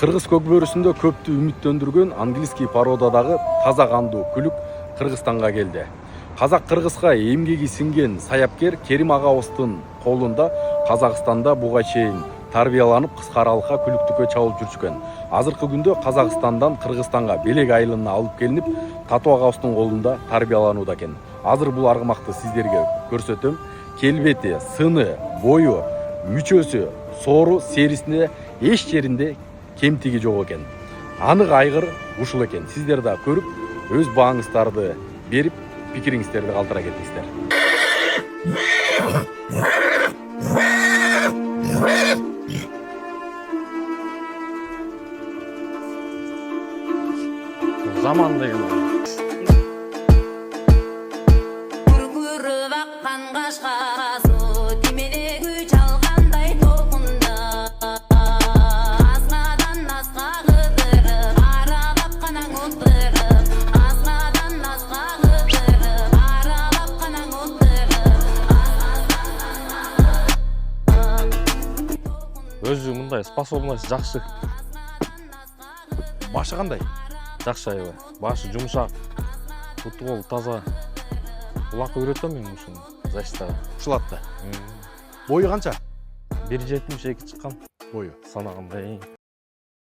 Кыргыз көкбөрүсүндө көптү үмүттөндүргөн английский породадагы таза кандуу күлүк Кыргызстанга келди. Казак-кыргызга эмгеги сиңген саяпкер Керим агабыздын колунда Казакстанда буга чейин тарбияланып кыска аралыкка күлүктүккө чабылып жүрчүкөн. Азыркы күндө Казакстандан Кыргызстанга белек айылына алып келинип, Татуу агабыздын колунда тарбияланууда экен. Азыр бул аргымакты сиздерге көрсөтөм. Келбети, сыны, бою, мүчөсү, соору серисинде эч жеринде кемтиги жок экен. Анык айгыр ушул экен. Сиздер да көрүп, өз бааңыздарды берип, пикириңиздерди калтыра кетиңиздер. Заман деген өзү мындай способность жакшы. Башы кандай? Жакшы аябай. Башы жумшак, буту кол таза. Улакка үйрөтөм мен ушуну защитага. Ушулатты. Бою канча? 1.72 чыккан Бою. санагандай.